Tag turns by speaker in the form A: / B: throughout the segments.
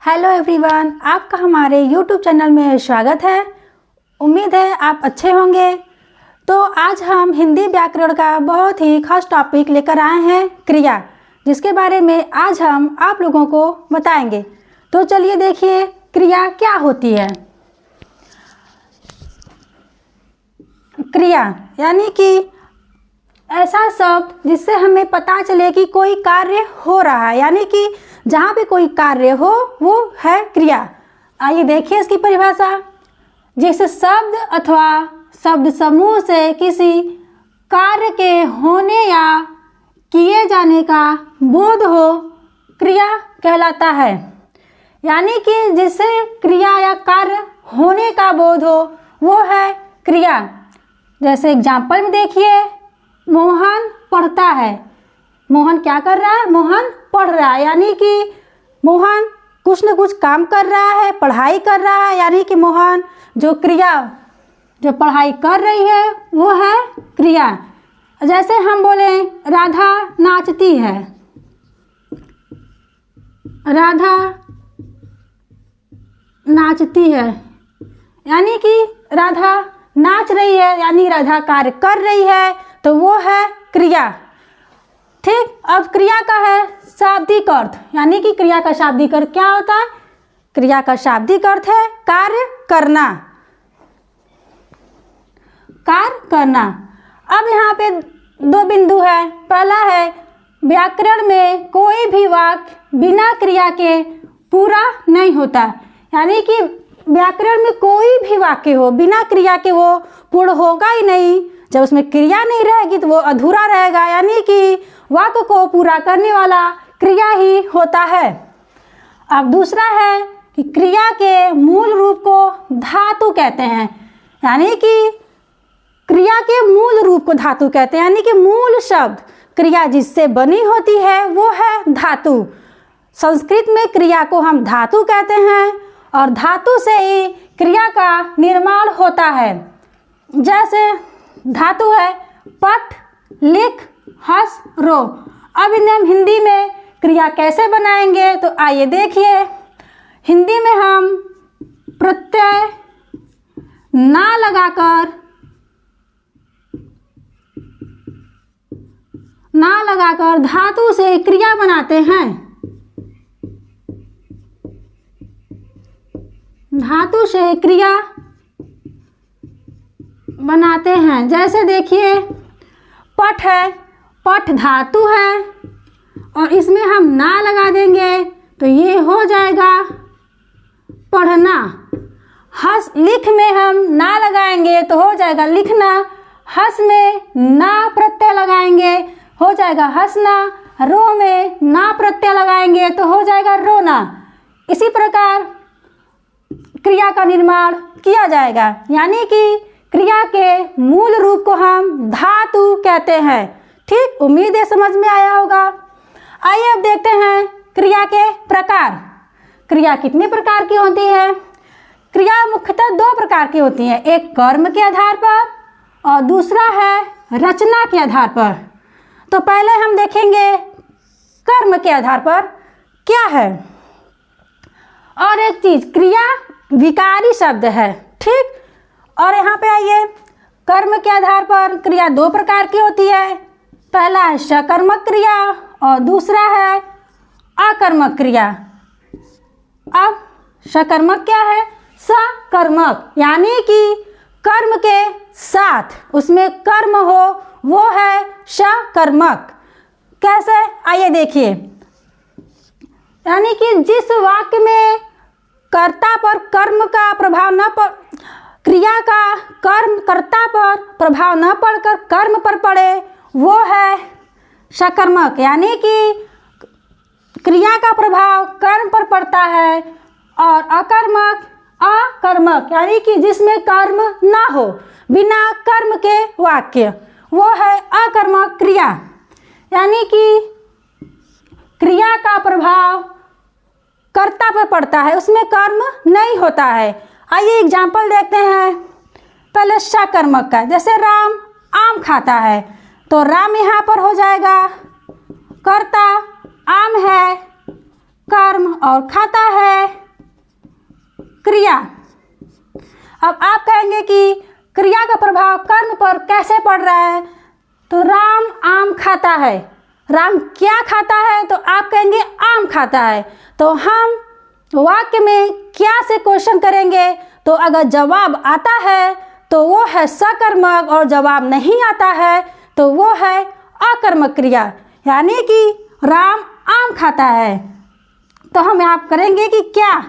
A: Hello everyone, आपका हमारे YouTube channel में स्वागत है। उम्मीद है आप अच्छे होंगे। तो आज हम हिंदी व्याकरण का बहुत ही खास टॉपिक लेकर आए हैं, क्रिया, जिसके बारे में आज हम आप लोगों को बताएंगे। तो चलिए देखिए क्रिया क्या होती है। क्रिया यानी कि ऐसा शब्द जिससे हमें पता चले कि कोई कार्य हो रहा है, यानी कि जहाँ भी कोई कार्य हो वो है क्रिया। आइए देखिए इसकी परिभाषा। जिस शब्द अथवा शब्द समूह से किसी कार्य के होने या किए जाने का बोध हो, क्रिया कहलाता है। यानी कि जिससे क्रिया या कार्य होने का बोध हो वो है क्रिया। जैसे एग्जाम्पल में देखिए, मोहन पढ़ता है। मोहन क्या कर रहा है? मोहन पढ़ रहा है, यानी कि मोहन कुछ न कुछ काम कर रहा है, पढ़ाई कर रहा है, यानी कि मोहन जो क्रिया जो पढ़ाई कर रही है वो है क्रिया। जैसे हम बोले राधा नाचती है, राधा नाचती है, यानी कि राधा नाच रही है, यानी राधा कार्य कर रही है, तो वो है क्रिया। ठीक, अब क्रिया का है शाब्दिक अर्थ, यानी कि क्रिया का शाब्दिक अर्थ क्या होता है? क्रिया का शाब्दिक अर्थ है कार्य करना, कार्य करना। अब यहाँ पे दो बिंदु है। पहला है व्याकरण में कोई भी वाक्य बिना क्रिया के पूरा नहीं होता, यानी कि व्याकरण में कोई भी वाक्य हो बिना क्रिया के वो पूर्ण होगा ही नहीं। जब उसमें क्रिया नहीं रहेगी तो वो अधूरा रहेगा, यानी कि वाक्य को पूरा करने वाला क्रिया ही होता है। अब दूसरा है कि क्रिया के मूल रूप को धातु कहते हैं, यानी कि क्रिया के मूल रूप को धातु कहते हैं, यानी कि मूल शब्द क्रिया जिससे बनी होती है वो है धातु। संस्कृत में क्रिया को हम धातु कहते हैं और धातु से ही क्रिया का निर्माण होता है। जैसे धातु है पठ, लिख, हंस, रो। अब इन्हें हम हिंदी में क्रिया कैसे बनाएंगे तो आइए देखिए। हिंदी में हम प्रत्यय ना लगाकर धातु से क्रिया बनाते हैं। धातु से क्रिया बनाते हैं। जैसे देखिए पठ है, पठ धातु है और इसमें हम ना लगा देंगे तो ये हो जाएगा पढ़ना। हंस, लिख में हम ना लगाएंगे तो हो जाएगा लिखना। हंस में ना प्रत्यय लगाएंगे हो जाएगा हंसना। रो में ना प्रत्यय लगाएंगे तो हो जाएगा रोना। इसी प्रकार क्रिया का निर्माण किया जाएगा, यानी कि क्रिया के मूल रूप को हम धातु कहते हैं। ठीक, उम्मीद है समझ में आया होगा। आइए अब देखते हैं क्रिया के प्रकार। क्रिया कितने प्रकार की होती है? क्रिया मुख्यतः दो प्रकार की होती है, एक कर्म के आधार पर और दूसरा है रचना के आधार पर। तो पहले हम देखेंगे कर्म के आधार पर क्या है। और एक चीज, क्रिया विकारी शब्द है। ठीक, और यहाँ पे आइए, कर्म के आधार पर क्रिया दो प्रकार की होती है। पहला है सकर्मक क्रिया और दूसरा है अकर्मक क्रिया। अब सकर्मक क्या है? सकर्मक, यानी कि कर्म के साथ उसमें कर्म हो वो है सकर्मक। कैसे? आइए देखिए। यानी कि जिस वाक्य में कर्ता पर कर्म का प्रभाव न पड़, क्रिया का कर्म कर्ता पर प्रभाव न पड़कर कर्म पर पड़े वो है सकर्मक, यानी कि क्रिया का प्रभाव कर्म पर पड़ता है। और अकर्मक, यानी कि जिसमें कर्म ना हो, बिना कर्म के वाक्य, वो है अकर्मक क्रिया, यानी कि क्रिया का प्रभाव कर्ता पर पड़ता है, उसमें कर्म नहीं होता है। आइए एग्जाम्पल देखते हैं। पहले सकर्मक का, जैसे राम आम खाता है तो राम यहाँ पर हो जाएगा कर्ता, आम है कर्म और खाता है क्रिया। अब आप कहेंगे कि क्रिया का प्रभाव कर्म पर कैसे पड़ रहा है, तो राम आम खाता है। राम क्या खाता है, तो आप कहेंगे आम खाता है। तो हम वाक्य में क्या से क्वेश्चन करेंगे, तो अगर जवाब आता है तो वो है सकर्मक, और जवाब नहीं आता है तो वो है अकर्मक क्रिया। यानी कि राम आम खाता है, तो हम यहाँ करेंगे कि क्या,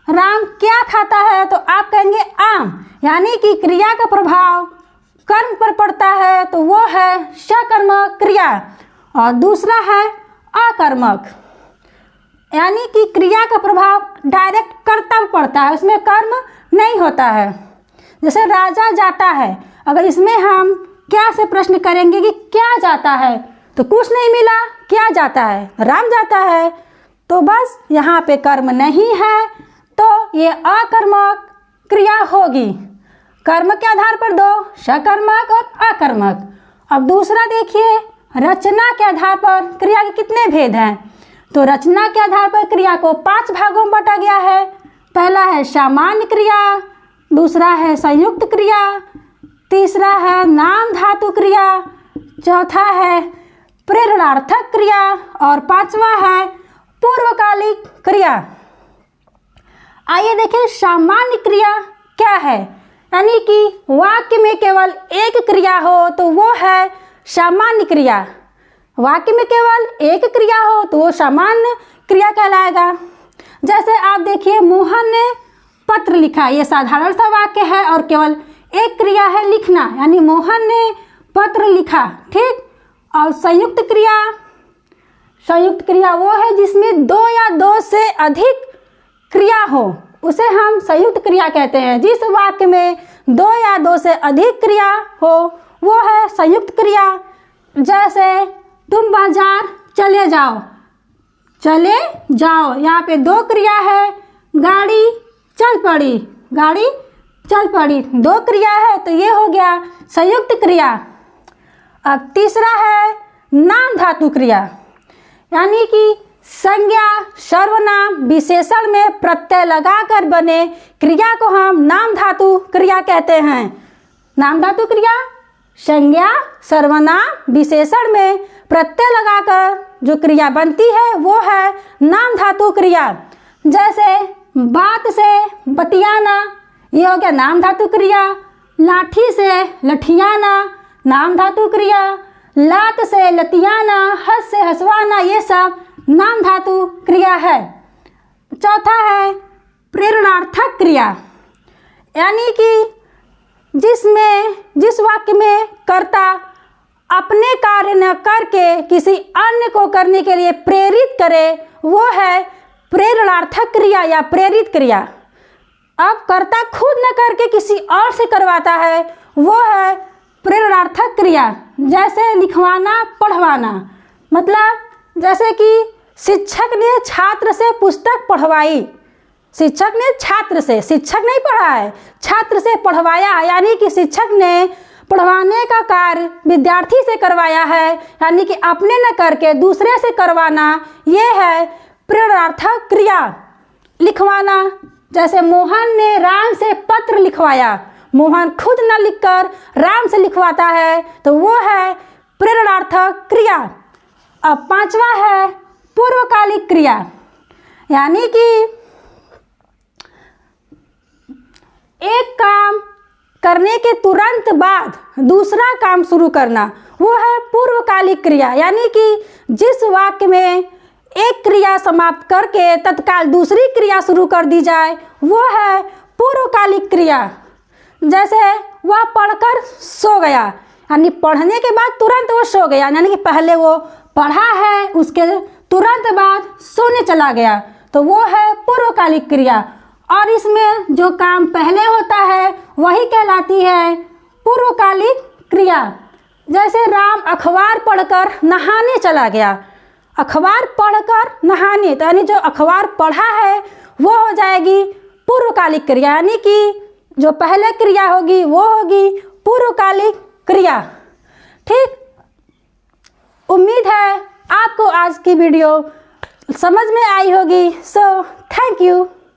A: राम क्या खाता है, तो आप कहेंगे आम। यानी कि क्रिया का प्रभाव कर्म पर पड़ता है, तो वो है सकर्मक क्रिया। और दूसरा है अकर्मक, यानी कि क्रिया का प्रभाव डायरेक्ट कर्ता पर पड़ता है, उसमें कर्म नहीं होता है। जैसे राजा जाता है, अगर इसमें हम क्या से प्रश्न करेंगे कि क्या जाता है, तो कुछ नहीं मिला, क्या जाता है, राम जाता है। तो बस यहाँ पे कर्म नहीं है, तो ये अकर्मक क्रिया होगी। कर्म के आधार पर दो, सकर्मक और अकर्मक। अब दूसरा देखिए, रचना के आधार पर क्रिया के कितने भेद हैं। तो रचना के आधार पर क्रिया को 5 भागों में बांटा गया है। पहला है सामान्य क्रिया, दूसरा है संयुक्त क्रिया, तीसरा है नाम धातु क्रिया, चौथा है प्रेरणार्थक क्रिया, और पांचवा है पूर्वकालिक क्रिया। आइए देखें सामान्य क्रिया क्या है। यानी कि वाक्य में केवल एक क्रिया हो तो वो है सामान्य क्रिया। वाक्य में केवल एक क्रिया हो तो वो सामान्य क्रिया कहलाएगा। जैसे आप देखिए, मोहन ने पत्र लिखा, ये साधारण सा वाक्य है और केवल एक क्रिया है लिखना, यानी मोहन ने पत्र लिखा, ठीक। और संयुक्त क्रिया वो है जिसमें 2 या 2 से अधिक क्रिया हो, उसे हम संयुक्त क्रिया कहते हैं। जिस वाक्य में 2 या 2 से अधिक क्रिया हो वो है संयुक्त क्रिया। जैसे तुम बाजार चले जाओ, यहाँ पे 2 क्रिया है, गाड़ी चल पड़ी 2 क्रिया है, तो ये हो गया संयुक्त क्रिया। अब तीसरा है नाम धातु क्रिया, यानी कि संज्ञा सर्वनाम विशेषण में प्रत्यय लगाकर बने क्रिया को हम नाम धातु क्रिया कहते हैं। नाम धातु क्रिया संज्ञा सर्वनाम विशेषण में प्रत्यय लगाकर जो क्रिया बनती है वो है नाम धातु क्रिया। जैसे बात से बतियाना, ये हो गया नाम धातु क्रिया। लाठी से लठियाना, नाम धातु क्रिया। लात से लतियाना, हंस से हंसवाना, ये सब नाम धातु क्रिया है। चौथा है प्रेरणार्थक क्रिया, यानी कि जिस वाक्य में कर्ता अपने कार्य न करके किसी अन्य को करने के लिए प्रेरित करे, वो है प्रेरणार्थक क्रिया या प्रेरित क्रिया। अब कर्ता खुद न करके किसी और से करवाता है, वो है प्रेरणार्थक क्रिया। जैसे लिखवाना पढ़वाना, मतलब जैसे कि शिक्षक ने छात्र से पुस्तक पढ़वाई, शिक्षक ने छात्र से, शिक्षक नहीं पढ़ा है, छात्र से पढ़वाया, यानी कि शिक्षक ने पढ़वाने का कार्य विद्यार्थी से करवाया है, यानी कि अपने न करके दूसरे से करवाना, ये है प्रेरणार्थक क्रिया। लिखवाना, जैसे मोहन ने राम से पत्र लिखवाया, मोहन खुद न लिखकर राम से लिखवाता है, तो वो है प्रेरणार्थक क्रिया। अब पांचवा है पूर्वकालिक क्रिया, यानी कि एक काम करने के तुरंत बाद दूसरा काम शुरू करना, वो है पूर्वकालिक क्रिया। यानी कि जिस वाक्य में एक क्रिया समाप्त करके तत्काल दूसरी क्रिया शुरू कर दी जाए, वो है पूर्वकालिक क्रिया। जैसे वह पढ़कर सो गया, यानी पढ़ने के बाद तुरंत वो सो गया, यानी कि पहले वो पढ़ा है, उसके तुरंत बाद सोने चला गया, तो वो है पूर्वकालिक क्रिया। और इसमें जो काम पहले होता है वही कहलाती है पूर्वकालिक क्रिया। जैसे राम अखबार पढ़कर नहाने चला गया, अखबार पढ़कर नहाने, तो यानी जो अखबार पढ़ा है वो हो जाएगी पूर्वकालिक क्रिया, यानी कि जो पहले क्रिया होगी वो होगी पूर्वकालिक क्रिया। ठीक, उम्मीद है आपको आज की वीडियो समझ में आई होगी। So thank you.